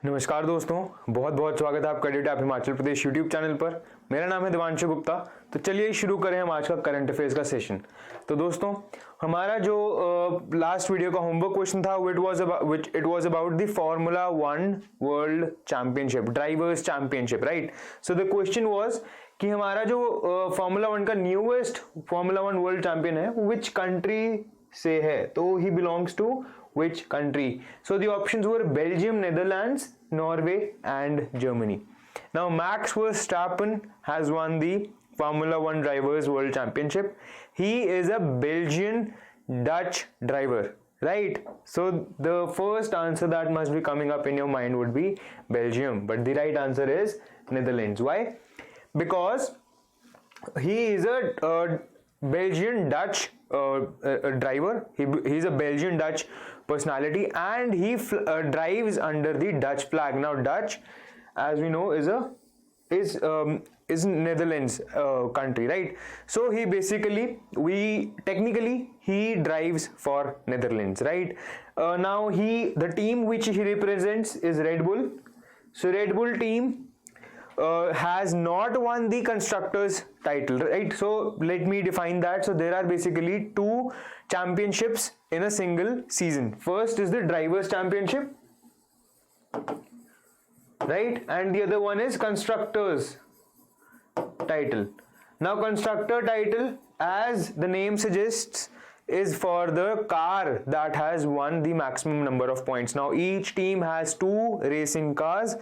नमस्कार दोस्तों, बहुत बहुत स्वागत है आपका डेटा आप हिमाचल प्रदेश यूट्यूब चैनल पर। मेरा नाम है दिवांशु गुप्ता। तो चलिए शुरू करें हम आज का करंट अफेयर्स का सेशन। तो दोस्तों, हमारा जो लास्ट वीडियो का होमवर्क क्वेश्चन था it was about the formula 1 world championship, drivers championship, right. So the question was कि हमारा जो फार्मूला 1 का न्यूएस्ट फार्मूला 1 वर्ल्ड चैंपियन है वो विच कंट्री से है, तो he belongs to which country? So the options were Belgium, Netherlands, Norway and Germany. Now Max Verstappen has won the Formula 1 Drivers World Championship. He is a Belgian Dutch driver, right? So the first answer that must be coming up in your mind would be Belgium, but the right answer is Netherlands. Why? Because he is a Belgian Dutch driver. He's a Belgian Dutch personality and he drives under the Dutch flag. Now Dutch, as we know, is Netherlands country, right? So he basically he drives for Netherlands, right? Now the team which he represents is Red Bull. So Red Bull team has not won the constructors title, right? So let me define that. So there are basically two championships in a single season. First is the drivers championship, right, and the other one is constructors title. Now constructor title, as the name suggests, is for the car that has won the maximum number of points. Now each team has two racing cars.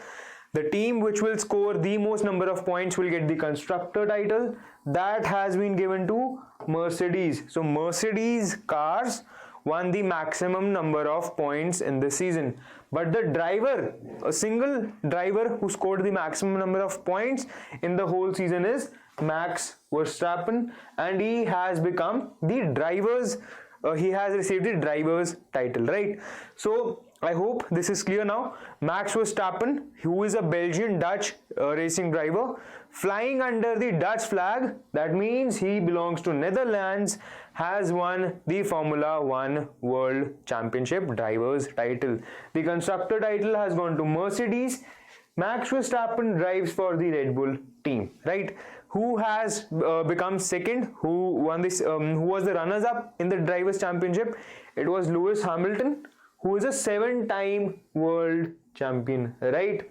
The team which will score the most number of points will get the constructor title. That has been given to Mercedes. So Mercedes cars won the maximum number of points in this season. But the driver, a single driver who scored the maximum number of points in the whole season is Max Verstappen, and he has become the drivers. He has received the drivers title, right? So I hope this is clear now. Max Verstappen, who is a Belgian Dutch racing driver, flying under the Dutch flag, that means he belongs to Netherlands, has won the Formula 1 World Championship drivers title. The constructor title has gone to Mercedes. Max Verstappen drives for the Red Bull team, right? Who has become second? Who won this? Who was the runners-up in the drivers championship? It was Lewis Hamilton, who is a 7-time world champion, right?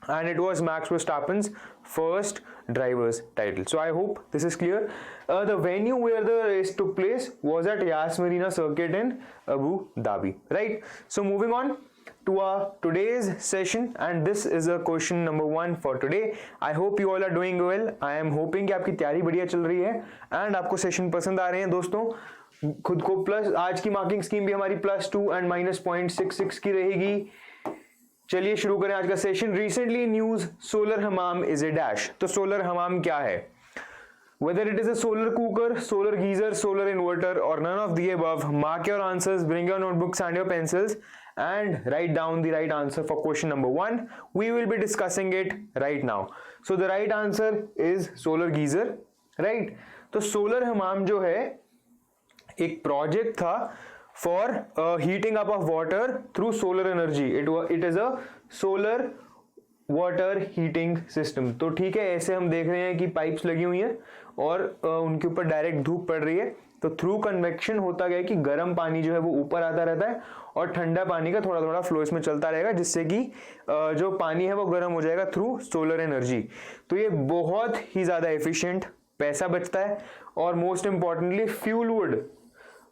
And it was Max Verstappen's first drivers title. So I hope this is clear. The venue where the race took place was at Yas Marina Circuit in Abu Dhabi, right? So moving on to our today's session, and this is a question number 1 for today. I hope you all are doing well. I am hoping कि आपकी तैयारी बढ़िया चल रही है and आपको session पसंद आ रहे हैं। दोस्तों, खुद को प्लस, आज की मार्किंग स्कीम भी हमारी +2 एंड -0.66 की रहेगी। चलिए शुरू करें आज का session. Recently news, solar Hamam is a dash. तो सोलर हमाम क्या है? Whether it is a solar cooker, solar geyser, solar inverter or none of the above, mark your answers, bring your notebooks and your pencils and write down the right answer for question number 1. We will be discussing it right now. So the right answer is solar geyser, right? तो solar हमाम जो है एक project था for heating up of water through solar energy. It is a solar water heating system. तो ठीक है, ऐसे हम देख रहे हैं कि पाइप्स लगी हुई हैं और उनके ऊपर डायरेक्ट धूप पड़ रही है. तो थ्रू कन्वेक्शन होता गया कि गर्म पानी जो है वो ऊपर आता रहता है और ठंडा पानी का थोड़ा थोड़ा फ्लो इसमें चलता रहेगा, जिससे कि जो पानी है वो गर्म हो जाएगा थ्रू सोलर एनर्जी. तो ये बहुत ही ज्यादा एफिशिएंट, पैसा बचता है और मोस्ट इंपॉर्टेंटली फ्यूल वुड,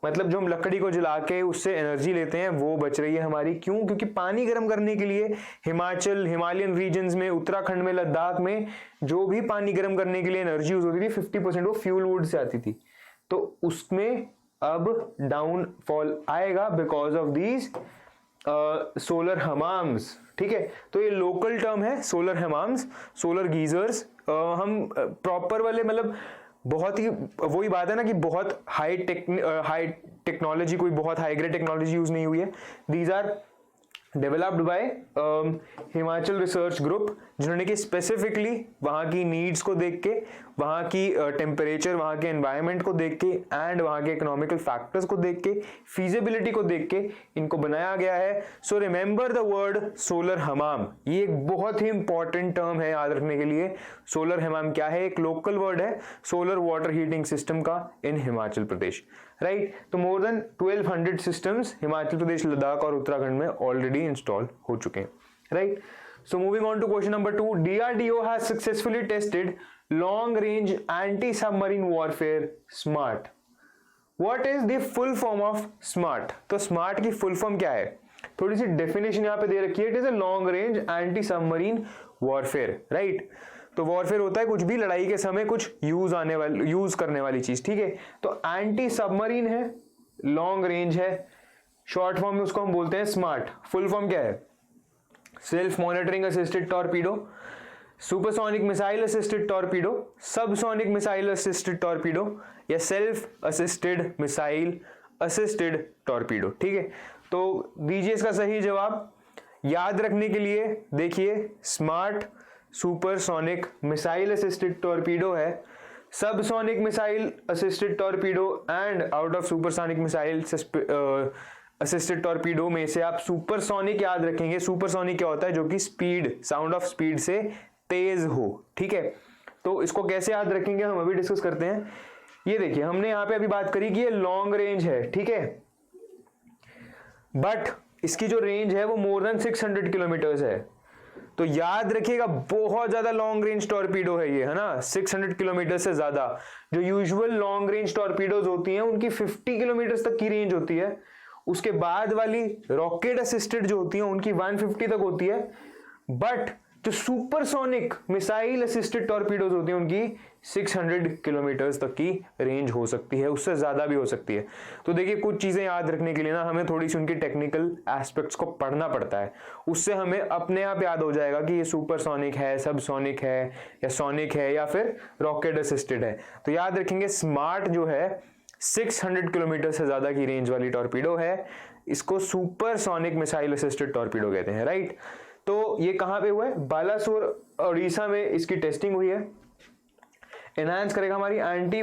मतलब जो हम लकड़ी को जला के उससे एनर्जी लेते हैं वो बच रही है हमारी. क्यों? क्योंकि पानी गर्म करने के लिए हिमाचल, हिमालयन रीजन्स में, उत्तराखंड में, लद्दाख में जो भी पानी गर्म करने के लिए एनर्जी यूज होती थी 50% वो फ्यूल वुड से आती थी. तो उसमें अब डाउनफॉल आएगा बिकॉज ऑफ दीज सोलर हमाम्स. ठीक है, तो ये लोकल टर्म है सोलर हमाम्स, सोलर गीजर्स. हम प्रॉपर वाले, मतलब बहुत ही वही बात है ना कि बहुत हाई टेक्नोलॉजी, कोई बहुत हाई ग्रेड टेक्नोलॉजी यूज नहीं हुई है. These are developed by Himachal research group, जिन्होंने कि स्पेसिफिकली वहां की नीड्स को देख के वहाँ की टेम्परेचर, वहाँ के एनवायरनमेंट को देख के एंड वहाँ के इकोनॉमिकल फैक्टर्स को देख के, फीजिबिलिटी को देख के इनको बनाया गया है। So remember the word solar हमाम, ये एक बहुत ही इंपॉर्टेंट टर्म है याद रखने के लिए। सोलर हमाम क्या है? एक लोकल वर्ड है सोलर वाटर हीटिंग सिस्टम का इन हिमाचल प्रदेश, राइट। तो more than 1200 systems Himachal Pradesh, Ladakh और उत्तराखंड में ऑलरेडी इंस्टॉल हो चुके हैं, right. So moving on to question number 2, DRDO has successfully tested long range anti submarine warfare SMART. What is the full form of SMART? तो SMART की full form क्या है? थोड़ी सी डेफिनेशन यहाँ पे दे रखी है। It is a long range anti submarine warfare, right. तो वॉरफेयर होता है कुछ भी लड़ाई के समय कुछ यूज करने वाली चीज, ठीक है। तो एंटी सबमरीन है, लॉन्ग रेंज है, शॉर्ट फॉर्म में उसको हम बोलते हैं स्मार्ट। फुल फॉर्म क्या है? Self monitoring assisted torpedo, supersonic missile assisted torpedo, subsonic missile assisted torpedo या self assisted missile assisted torpedo, ठीक है। तो दीजिए इसका सही जवाब। याद रखने के लिए देखिए, smart supersonic missile assisted torpedo है, subsonic missile assisted torpedo and out of supersonic missile assisted torpedo में से आप सुपरसोनिक याद रखेंगे। सुपरसोनिक क्या होता है? जो कि स्पीड, साउंड ऑफ स्पीड से तेज हो, ठीक है। तो इसको कैसे याद रखेंगे हम अभी डिस्कस करते हैं। ये देखिए, हमने यहां पे अभी बात करी कि ये लॉन्ग रेंज है, ठीक है, बट इसकी जो रेंज है वो मोर देन 600 किलोमीटर्स है। तो याद रखिएगा बहुत ज्यादा लॉन्ग रेंज टॉर्पीडो है ये, है ना, 600 किलोमीटर से ज्यादा। जो यूजुअल लॉन्ग रेंज टॉर्पीडोज होती हैं उनकी 50 किलोमीटर तक की रेंज होती है। उसके बाद वाली रॉकेट असिस्टेड जो होती है उनकी 150 तक होती है, बट जो सुपरसोनिक मिसाइल असिस्टेड टॉर्पीडोज होती हैं उनकी 600 किलोमीटर्स तक की रेंज हो सकती है, उससे ज्यादा भी हो सकती है। तो देखिए, कुछ चीजें याद रखने के लिए ना हमें थोड़ी सी उनकी टेक्निकल एस्पेक्ट्स को पढ़ना पड़ता है, उससे हमें अपने आप याद हो जाएगा कि ये सुपरसोनिक है, सबसोनिक है या सोनिक है या फिर रॉकेट असिस्टेड है। तो याद रखेंगे, स्मार्ट जो है 600 किलोमीटर से ज्यादा की रेंज वाली टॉर्पीडो है, इसको सुपरसोनिक मिसाइल असिस्टेड टॉर्पीडो कहते हैं, राइट। तो ये कहां पे हुआ है? बालासोर उड़ीसा में इसकी टेस्टिंग हुई है। एनहांस करेगा हमारी एंटी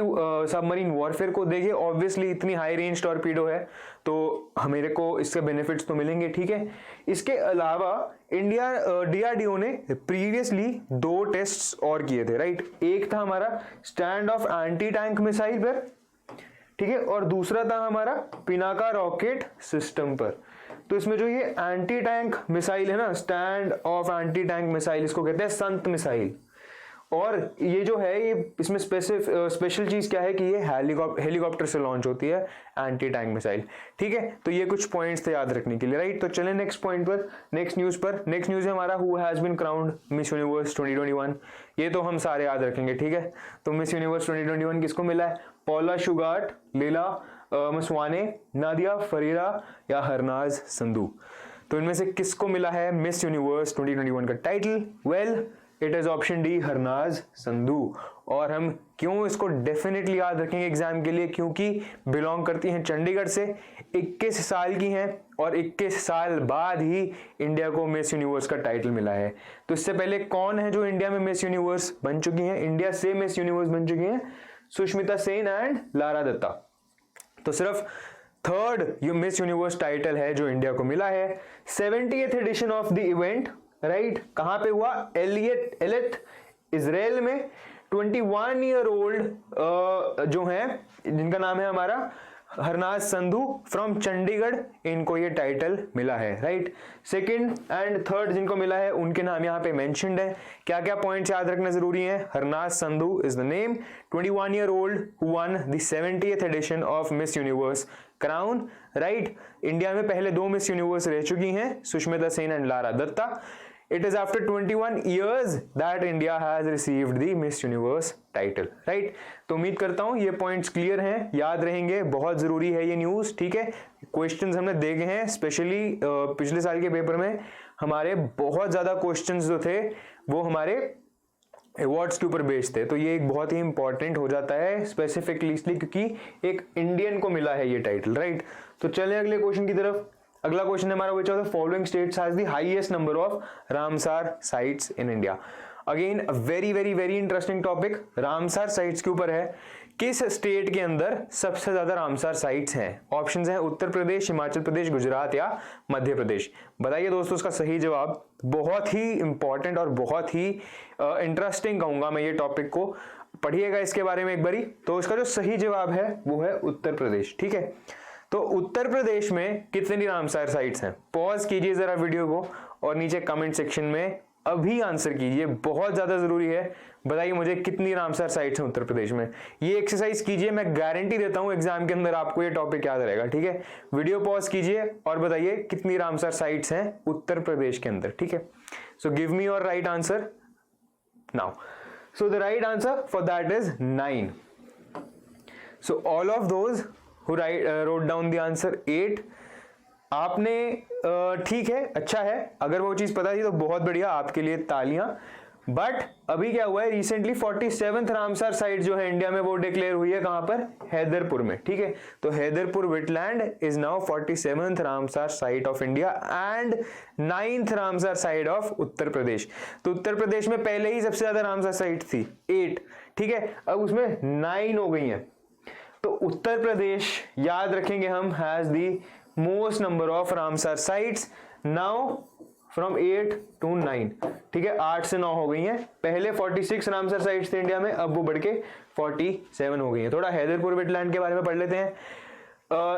सबमरीन वॉरफेयर को। देखिए, ऑब्वियसली इतनी हाई रेंज टॉर्पीडो है तो मेरे को इसके बेनिफिट्स तो मिलेंगे, ठीक है। इसके अलावा इंडिया डीआरडीओ ने प्रीवियसली 2 टेस्ट्स और किए थे, राइट। एक था हमारा stand of anti tank missile पर, ठीक है, और दूसरा था हमारा पिनाका रॉकेट सिस्टम पर। तो इसमें जो ये एंटी टैंक मिसाइल है ना, stand of anti tank missile, इसको कहते हैं संत मिसाइल। और ये जो है ये इसमें स्पेशल चीज क्या है कि ये हेलीकॉप्टर से लॉन्च होती है एंटी टैंक मिसाइल, ठीक है। तो ये कुछ पॉइंट्स थे याद रखने के लिए, राइट। तो चलें नेक्स्ट पॉइंट पर, नेक्स्ट न्यूज पर। नेक्स्ट न्यूज है हमारा who has been crowned Miss Universe 2021। ये तो हम सारे याद रखेंगे, ठीक है। तो मिस यूनिवर्स 2021 किसको मिला है? पॉला शुगार्ट, लीला मसवाने, नादिया फरीरा या हरनाज संधू। तो इनमें से किसको मिला है मिस यूनिवर्स 2021 का title? Well, it is option D, Harnaaz Sandhu. और हम क्यों इसको डेफिनेटली याद रखेंगे एग्जाम के लिए? क्योंकि बिलोंग करती हैं चंडीगढ़ से, 21 साल की हैं और 21 साल बाद ही इंडिया को मिस यूनिवर्स का टाइटल मिला है। तो इससे पहले कौन है जो इंडिया में मिस यूनिवर्स बन चुकी हैं, इंडिया से मिस यूनिवर्स बन चुकी हैं? सुष्मिता सेन एंड लारा दत्ता। तो सिर्फ 3rd मिस यूनिवर्स टाइटल है जो इंडिया को मिला है। 70th edition of the event, right, कहां पे हुआ? एलेथ इजराइल में। 21 ईयर ओल्ड जो है, जिनका नाम है हमारा हरनाज संधू फ्रॉम चंडीगढ़, इनको ये टाइटल मिला है, राइट। 2nd एंड 3rd जिनको मिला है उनके नाम यहाँ पे मेंशन्ड है। क्या क्या पॉइंट्स याद रखना जरूरी है? Harnaaz Sandhu is the name, 21 year old who won the 70th edition of Miss Universe crown, right. India में पहले 2 मिस यूनिवर्स रह चुकी हैं, Sushmita Sen and Lara Dutta. It is after 21 years that India has received the Miss Universe title, right? तो उम्मीद करता हूं ये पॉइंट्स क्लियर हैं, याद रहेंगे, बहुत जरूरी है ये न्यूज, ठीक है। क्वेश्चंस हमने देखे हैं, स्पेशली पिछले साल के पेपर में हमारे बहुत ज्यादा क्वेश्चंस जो थे वो हमारे अवार्ड्स के ऊपर बेस्ड थे। तो ये एक बहुत ही इंपॉर्टेंट हो जाता है स्पेसिफिकली इसलिए क्योंकि एक इंडियन को मिला है ये टाइटल, राइट। तो चलें अगले क्वेश्चन की तरफ। अगला क्वेश्चन है हमारा, which of the following states has the highest number of Ramsar sites in India. Again very very very interesting topic, Ramsar sites के ऊपर है। किस स्टेट के अंदर सबसे ज्यादा रामसार साइट्स हैं? ऑप्शंस हैं उत्तर प्रदेश, हिमाचल प्रदेश, गुजरात या मध्य प्रदेश। बताइए दोस्तों उसका सही जवाब। बहुत ही इंपॉर्टेंट और बहुत ही इंटरेस्टिंग कहूंगा मैं ये टॉपिक को, पढ़िएगा इसके बारे में एक बारी। तो इसका जो सही जवाब है वो है उत्तर प्रदेश। ठीक है, तो उत्तर प्रदेश में कितनी रामसार साइट्स हैं? पॉज कीजिए जरा वीडियो को और नीचे कमेंट सेक्शन में अभी आंसर कीजिए, बहुत ज्यादा जरूरी है। बताइए मुझे कितनी रामसार साइट्स हैं उत्तर प्रदेश में। ये एक्सरसाइज कीजिए, मैं गारंटी देता हूं एग्जाम के अंदर आपको ये टॉपिक याद रहेगा। ठीक है, वीडियो पॉज कीजिए और बताइए कितनी रामसार साइट्स हैं उत्तर प्रदेश के अंदर। ठीक है, so give me your right answer now. So the right answer for that is 9। So all of those who wrote down the answer 8, आपने ठीक है, अच्छा है, अगर वो चीज पता थी तो बहुत बढ़िया, आपके लिए तालियां। बट अभी क्या हुआ है, रिसेंटली 47th रामसार साइट जो है इंडिया में वो डिक्लेयर हुई है, कहां पर? हैदरपुर में। ठीक है, तो Haiderpur wetland is now 47th Ramsar site of India and 9th Ramsar site of Uttar Pradesh. तो उत्तर प्रदेश में पहले ही सबसे ज्यादा रामसार साइट थी 8, ठीक है, अब उसमें 9 हो गई हैं। तो उत्तर प्रदेश याद रखेंगे हम has the most number of Ramsar sites now from 8 to 9। ठीक है, 8 से 9 हो गई हैं। पहले 46 रामसार साइट्स थे इंडिया में, अब वो बढ़ के 47 हो गई हैं। थोड़ा हैदरपुर वेटलैंड के बारे में पढ़ लेते हैं।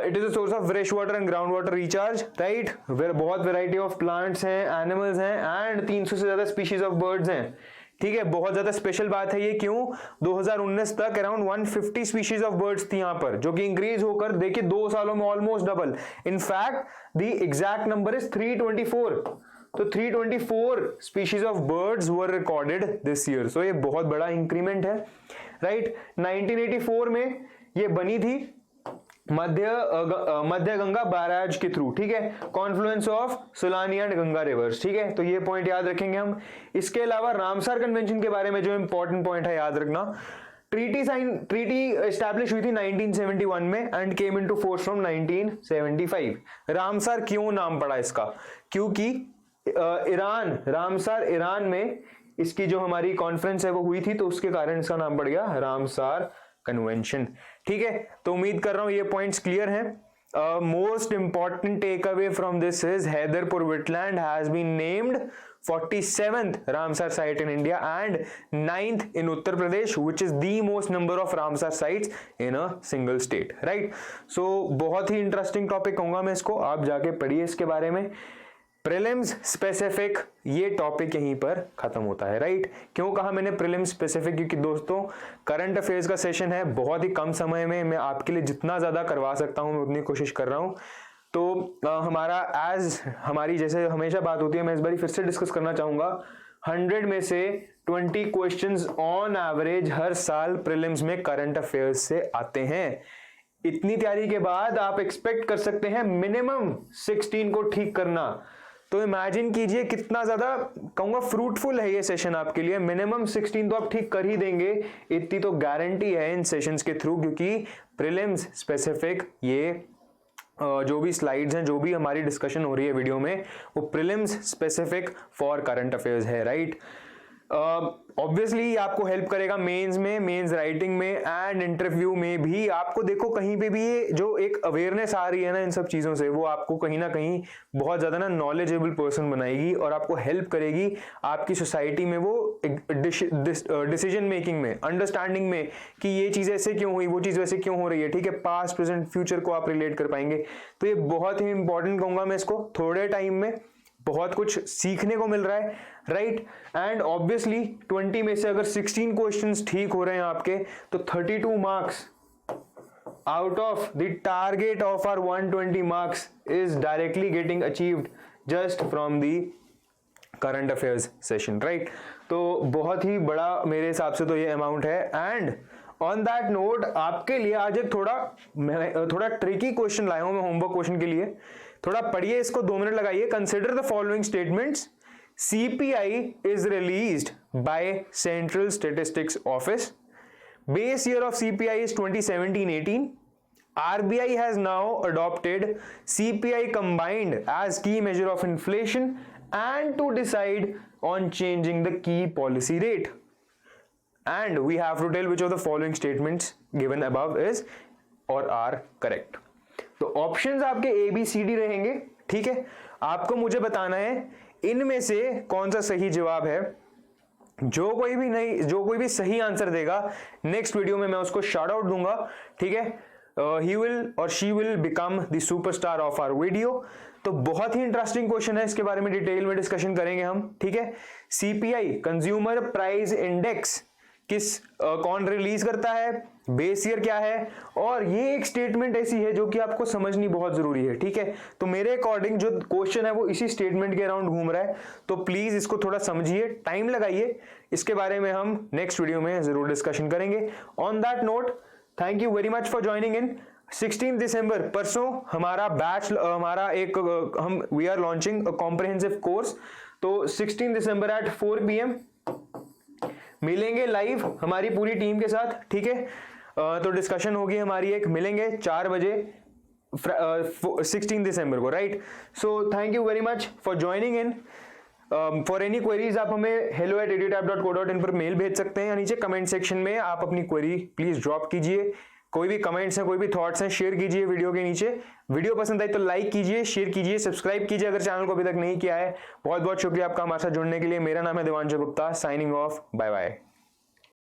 It is a source of fresh water and ground water recharge, right, बहुत वेराइटी ऑफ प्लांट्स हैं, एनिमल्स हैं एंड 300 से ज्यादा स्पीशीज ऑफ बर्ड्स हैं। ठीक है, बहुत ज्यादा स्पेशल बात है ये। क्यों? 2019 तक अराउंड 150 स्पीशीज ऑफ बर्ड्स थी यहाँ पर, जो कि इंक्रीज होकर देखिए 2 सालों में almost double. In fact the exact number is 324। तो 324 species of birds were recorded this year. So ये बहुत बड़ा इंक्रीमेंट है, राइट। 1984 में ये बनी थी मध्य गंगा बैराज के थ्रू। ठीक है, confluence of Solani and Ganga rivers. ठीक है, तो ये पॉइंट याद रखेंगे हम। इसके अलावा रामसार कन्वेंशन के बारे में जो इंपॉर्टेंट पॉइंट है याद रखना, ट्रीटी एस्टैब्लिश हुई थी 1971 में and came into force from 1975। Ramsar क्यों नाम पड़ा इसका? क्योंकि रामसार ईरान में इसकी जो हमारी कॉन्फ्रेंस है वो हुई थी, तो उसके कारण इसका नाम पड़ गया रामसार कन्वेंशन। ठीक है, तो उम्मीद कर रहा हूं ये पॉइंट्स क्लियर हैं। Most important take away from this is Haiderpur wetland has been named 47th Ramsar site in India and 9th in Uttar Pradesh, which is the most number of Ramsar sites in a single state, right? So बहुत ही interesting topic कहूंगा मैं इसको, आप जाके पढ़िए इसके बारे में। प्रीलिम्स स्पेसिफिक ये टॉपिक यहीं पर खत्म होता है, राइट। क्यों कहा मैंने प्रीलिम्स स्पेसिफिक? क्योंकि दोस्तों करंट अफेयर्स का सेशन है, बहुत ही कम समय में मैं आपके लिए जितना ज्यादा करवा सकता हूं मैं उतनी कोशिश कर रहा हूं। तो हमारी जैसे हमेशा बात होती है, मैं इस बार फिर से डिस्कस करना चाहूंगा, 100 में से 20 क्वेश्चंस ऑन एवरेज हर साल प्रीलिम्स में करंट अफेयर्स से आते हैं। इतनी तैयारी के बाद आप एक्सपेक्ट कर सकते हैं मिनिमम 16 को ठीक करना। तो इमेजिन कीजिए कितना ज्यादा कहूंगा फ्रूटफुल है ये सेशन आपके लिए। मिनिमम 16 तो आप ठीक कर ही देंगे, इतनी तो गारंटी है इन सेशंस के थ्रू, क्योंकि प्रीलिम्स स्पेसिफिक ये जो भी स्लाइड्स हैं, जो भी हमारी डिस्कशन हो रही है वीडियो में, वो prelims specific for current affairs है, राइट। ऑब्वियसली आपको हेल्प करेगा मेंस में, मेंस राइटिंग में एंड इंटरव्यू में भी। आपको देखो कहीं पे भी ये जो एक अवेयरनेस आ रही है ना इन सब चीजों से, वो आपको कहीं ना कहीं बहुत ज्यादा ना नॉलेजेबल पर्सन बनाएगी और आपको हेल्प करेगी आपकी सोसाइटी में वो डिसीजन मेकिंग में, अंडरस्टैंडिंग में कि ये चीज ऐसे क्यों हुई, वो चीज वैसे क्यों हो रही है। ठीक है, पास्ट प्रेजेंट फ्यूचर को आप रिलेट कर पाएंगे। तो ये बहुत ही इंपॉर्टेंट कहूंगा मैं इसको। थोड़े टाइम में बहुत कुछ सीखने को मिल रहा है, राइट। एंड ऑब्वियसली 20 में से अगर 16 क्वेश्चंस ठीक हो रहे हैं आपके, तो 32 marks out of the target of our 120 marks is directly getting achieved just from the current affairs session, right. तो बहुत ही बड़ा मेरे हिसाब से तो ये अमाउंट है। एंड ऑन दैट नोट आपके लिए आज एक थोड़ा ट्रिकी क्वेश्चन लाया हूं मैं होमवर्क क्वेश्चन के लिए। थोड़ा पढ़िए इसको, 2 मिनट लगाइए। Consider the following statements. CPI is released by Central Statistics Office. Base year of CPI is 2017-18. RBI has now adopted CPI combined as key measure of inflation and to decide on changing the key policy rate. And we have to tell which of the following statements given above is or are correct. तो options आपके A B C D रहेंगे, ठीक है। आपको मुझे बताना है इनमें से कौन सा सही जवाब है। जो कोई भी सही आंसर देगा नेक्स्ट वीडियो में मैं उसको शाउट आउट दूंगा, ठीक है। ही विल और she will become the superstar of our video. तो बहुत ही इंटरेस्टिंग क्वेश्चन है, इसके बारे में डिटेल में डिस्कशन करेंगे हम, ठीक है। सीपीआई कंज्यूमर प्राइस इंडेक्स कौन रिलीज करता है, बेस ईयर क्या है, और ये एक स्टेटमेंट ऐसी है जो कि आपको समझनी बहुत जरूरी है, ठीक है। तो मेरे अकॉर्डिंग जो क्वेश्चन है वो इसी स्टेटमेंट के अराउंड घूम रहा है, तो प्लीज इसको थोड़ा समझिए, टाइम लगाइए, इसके बारे में हम नेक्स्ट वीडियो में जरूर डिस्कशन करेंगे। On that note, thank you very much for joining in. 16 दिसंबर परसों हमारा बैच, हमारा एक we are launching a comprehensive course. तो 16 दिसंबर एट 4 PM मिलेंगे लाइव हमारी पूरी टीम के साथ, ठीक है। तो डिस्कशन होगी हमारी एक, मिलेंगे 4 बजे 16 दिसंबर को, right. So thank you very much for joining in. For any queries आप हमें hello@edutab.co.in पर मेल भेज सकते हैं, या नीचे कमेंट सेक्शन में आप अपनी क्वेरी प्लीज ड्रॉप कीजिए। कोई भी कमेंट्स हैं, कोई भी थॉट्स हैं, शेयर कीजिए वीडियो के नीचे। वीडियो पसंद आई तो लाइक कीजिए, शेयर कीजिए, सब्सक्राइब कीजिए अगर चैनल को अभी तक नहीं किया है। बहुत बहुत शुक्रिया आपका हमारे साथ जुड़ने के लिए। मेरा नाम है Devanshu Gupta, signing off, bye bye.